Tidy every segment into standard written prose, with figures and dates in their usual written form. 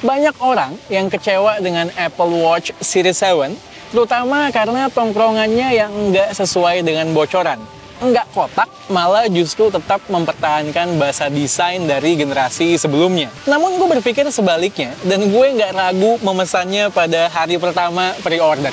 Banyak orang yang kecewa dengan Apple Watch Series 7, terutama karena tongkrongannya yang nggak sesuai dengan bocoran. Nggak kotak, malah justru tetap mempertahankan bahasa desain dari generasi sebelumnya. Namun gue berpikir sebaliknya, dan gue nggak ragu memesannya pada hari pertama pre-order.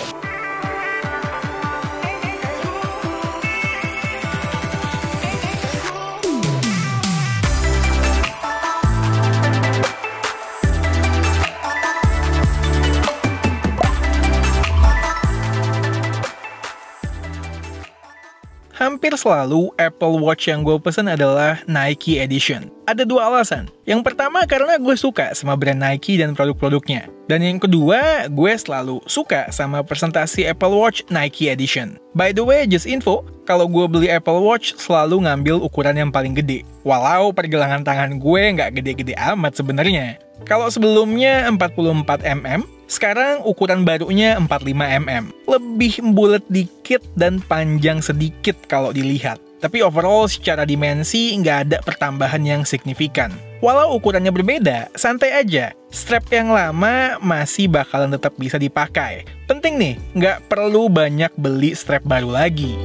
Hampir selalu Apple Watch yang gue pesen adalah Nike Edition. Ada dua alasan. Yang pertama karena gue suka sama brand Nike dan produk-produknya. Dan yang kedua, gue selalu suka sama presentasi Apple Watch Nike Edition. By the way, just info, kalau gue beli Apple Watch selalu ngambil ukuran yang paling gede. Walau pergelangan tangan gue nggak gede-gede amat sebenarnya. Kalau sebelumnya 44 mm, sekarang ukuran barunya 45 mm. Lebih bulat dikit dan panjang sedikit kalau dilihat. Tapi overall secara dimensi nggak ada pertambahan yang signifikan. Walau ukurannya berbeda, santai aja. Strap yang lama masih bakalan tetap bisa dipakai. Penting nih, nggak perlu banyak beli strap baru lagi.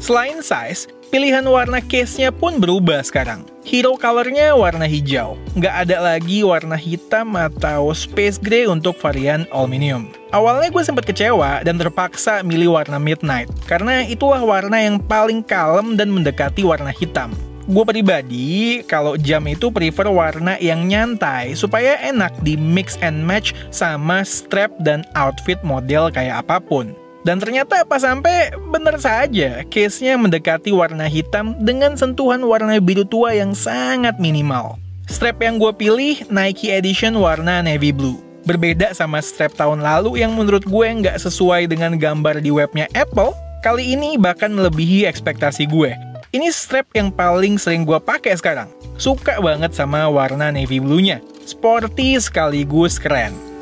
Selain size, pilihan warna case-nya pun berubah sekarang. Hero color-nya warna hijau. Nggak ada lagi warna hitam atau space gray untuk varian aluminium. Awalnya gue sempat kecewa dan terpaksa milih warna midnight, karena itulah warna yang paling kalem dan mendekati warna hitam. Gue pribadi, kalau jam itu prefer warna yang nyantai supaya enak di mix and match sama strap dan outfit model kayak apapun. Dan ternyata pas sampai bener saja, case-nya mendekati warna hitam dengan sentuhan warna biru tua yang sangat minimal. Strap yang gue pilih Nike Edition warna navy blue. Berbeda sama strap tahun lalu yang menurut gue nggak sesuai dengan gambar di webnya Apple, kali ini bahkan melebihi ekspektasi gue. Ini strap yang paling sering gue pakai sekarang. Suka banget sama warna navy blue-nya. Sporty sekaligus keren.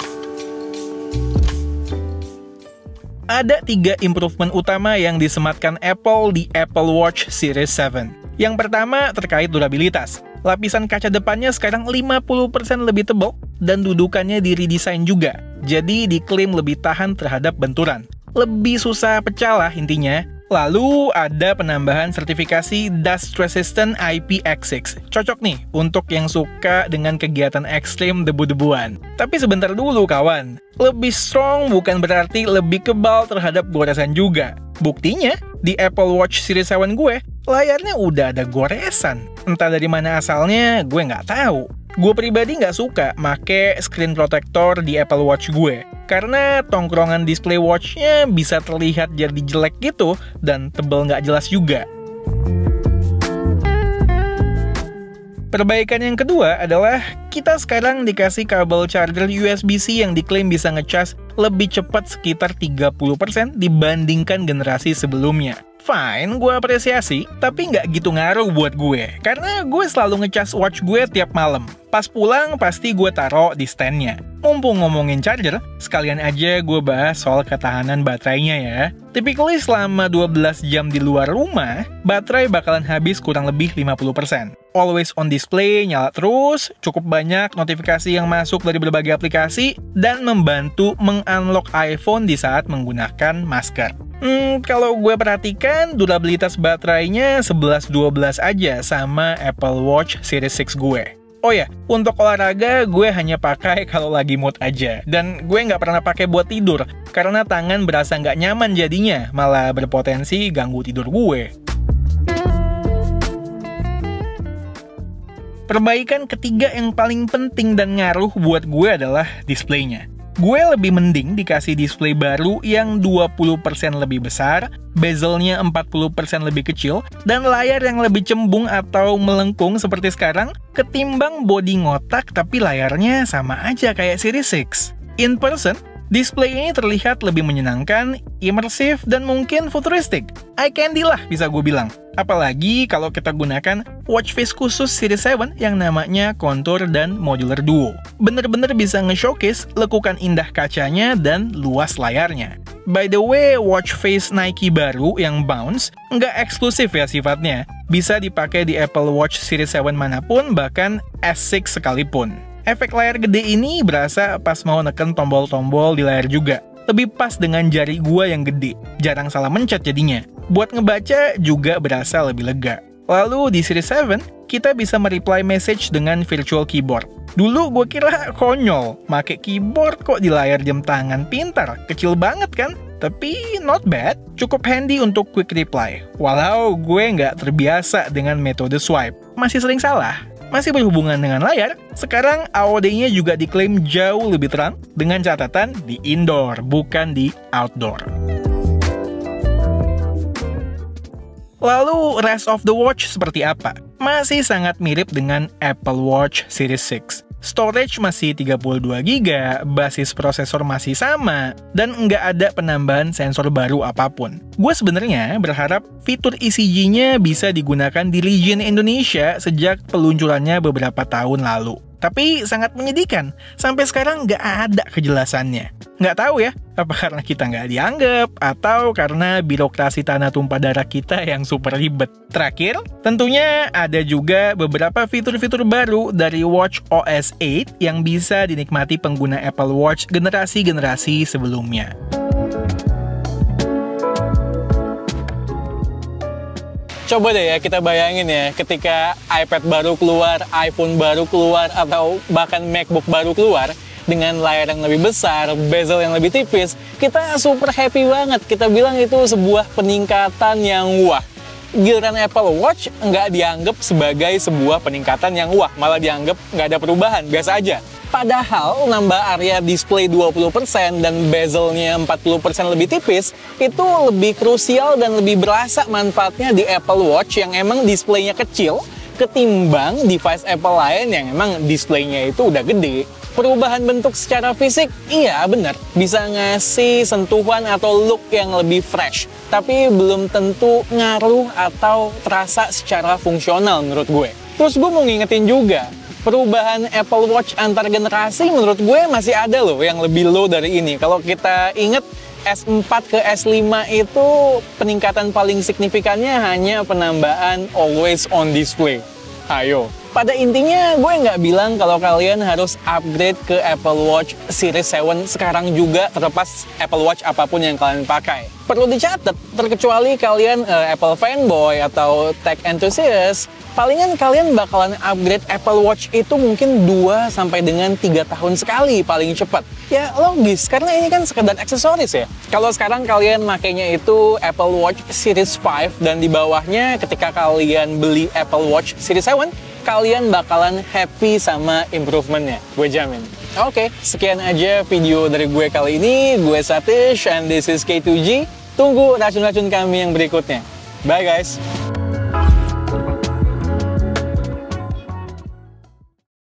Ada 3 improvement utama yang disematkan Apple di Apple Watch Series 7. Yang pertama terkait durabilitas. Lapisan kaca depannya sekarang 50% lebih tebal dan dudukannya diredesain juga. Jadi diklaim lebih tahan terhadap benturan. Lebih susah pecah lah intinya. Lalu ada penambahan sertifikasi Dust Resistant IPX6. Cocok nih untuk yang suka dengan kegiatan ekstrim debu-debuan. Tapi sebentar dulu kawan. Lebih strong bukan berarti lebih kebal terhadap goresan juga. Buktinya, di Apple Watch Series 7 gue, layarnya udah ada goresan. Entah dari mana asalnya, gue nggak tahu. Gue pribadi nggak suka make screen protector di Apple Watch gue. Karena tongkrongan display watch-nya bisa terlihat jadi jelek gitu dan tebel nggak jelas juga. Perbaikan yang kedua adalah kita sekarang dikasih kabel charger USB-C yang diklaim bisa ngecas lebih cepat sekitar 30% dibandingkan generasi sebelumnya. Fine, gue apresiasi, tapi nggak gitu ngaruh buat gue. Karena gue selalu ngecas watch gue tiap malam. Pas pulang, pasti gue taruh di stand-nya. Mumpung ngomongin charger, sekalian aja gue bahas soal ketahanan baterainya ya. Typically selama 12 jam di luar rumah, baterai bakalan habis kurang lebih 50%. Always on display, nyala terus, cukup banyak notifikasi yang masuk dari berbagai aplikasi, dan membantu meng-unlock iPhone di saat menggunakan masker. Kalau gue perhatikan, durabilitas baterainya 11-12 aja sama Apple Watch Series 6 gue. Oh ya, untuk olahraga gue hanya pakai kalau lagi mood aja. Dan gue nggak pernah pakai buat tidur, karena tangan berasa nggak nyaman jadinya, malah berpotensi ganggu tidur gue. Perbaikan ketiga yang paling penting dan ngaruh buat gue adalah displaynya. Gue lebih mending dikasih display baru yang 20% lebih besar, bezelnya 40% lebih kecil, dan layar yang lebih cembung atau melengkung seperti sekarang, ketimbang body ngotak tapi layarnya sama aja kayak Series 6. In person, display ini terlihat lebih menyenangkan, imersif, dan mungkin futuristik. Eye candy lah bisa gue bilang. Apalagi kalau kita gunakan watch face khusus Series 7 yang namanya Contour dan Modular Duo. Bener-bener bisa nge-showcase lekukan indah kacanya dan luas layarnya. By the way, watch face Nike baru yang Bounce nggak eksklusif ya sifatnya. Bisa dipakai di Apple Watch Series 7 manapun, bahkan S6 sekalipun. Efek layar gede ini berasa pas mau neken tombol-tombol di layar juga. Lebih pas dengan jari gua yang gede. Jarang salah mencet jadinya. Buat ngebaca juga berasa lebih lega. Lalu di Series 7, kita bisa mereply message dengan virtual keyboard. Dulu gue kira konyol, make keyboard kok di layar jam tangan pintar, kecil banget kan? Tapi not bad, cukup handy untuk quick reply. Walau gue nggak terbiasa dengan metode swipe, masih sering salah. Masih berhubungan dengan layar, sekarang AOD-nya juga diklaim jauh lebih terang dengan catatan di indoor, bukan di outdoor. Lalu, rest of the watch seperti apa? Masih sangat mirip dengan Apple Watch Series 6. Storage masih 32GB, basis prosesor masih sama, dan nggak ada penambahan sensor baru apapun. Gue sebenarnya berharap fitur ECG-nya bisa digunakan di region Indonesia sejak peluncurannya beberapa tahun lalu. Tapi sangat menyedihkan, sampai sekarang nggak ada kejelasannya. Nggak tahu ya, apa karena kita nggak dianggap, atau karena birokrasi tanah tumpah darah kita yang super ribet. Terakhir, tentunya ada juga beberapa fitur-fitur baru dari Watch OS 8 yang bisa dinikmati pengguna Apple Watch generasi-generasi sebelumnya. Coba deh ya kita bayangin ya, ketika iPad baru keluar, iPhone baru keluar, atau bahkan MacBook baru keluar, dengan layar yang lebih besar, bezel yang lebih tipis, kita super happy banget. Kita bilang itu sebuah peningkatan yang wah. Giliran Apple Watch nggak dianggap sebagai sebuah peningkatan yang wah, malah dianggap nggak ada perubahan, biasa aja. Padahal nambah area display 20% dan bezelnya 40% lebih tipis, itu lebih krusial dan lebih berasa manfaatnya di Apple Watch yang emang displaynya kecil ketimbang device Apple lain yang emang displaynya itu udah gede. Perubahan bentuk secara fisik, iya bener, bisa ngasih sentuhan atau look yang lebih fresh. Tapi belum tentu ngaruh atau terasa secara fungsional menurut gue. Terus gue mau ngingetin juga, perubahan Apple Watch antar generasi menurut gue masih ada loh yang lebih low dari ini. Kalau kita inget S4 ke S5 itu peningkatan paling signifikannya hanya penambahan always on display. Ayo. Pada intinya gue nggak bilang kalau kalian harus upgrade ke Apple Watch Series 7 sekarang juga terlepas Apple Watch apapun yang kalian pakai. Perlu dicatat, terkecuali kalian Apple fanboy atau tech enthusiast, palingan kalian bakalan upgrade Apple Watch itu mungkin 2 sampai dengan 3 tahun sekali paling cepat. Ya logis, karena ini kan sekedar aksesoris ya. Kalau sekarang kalian makainya itu Apple Watch Series 5 dan di bawahnya ketika kalian beli Apple Watch Series 7, kalian bakalan happy sama improvementnya, gue jamin. Oke, sekian aja video dari gue kali ini. Gue Satish and this is K2G. Tunggu racun-racun kami yang berikutnya. Bye guys!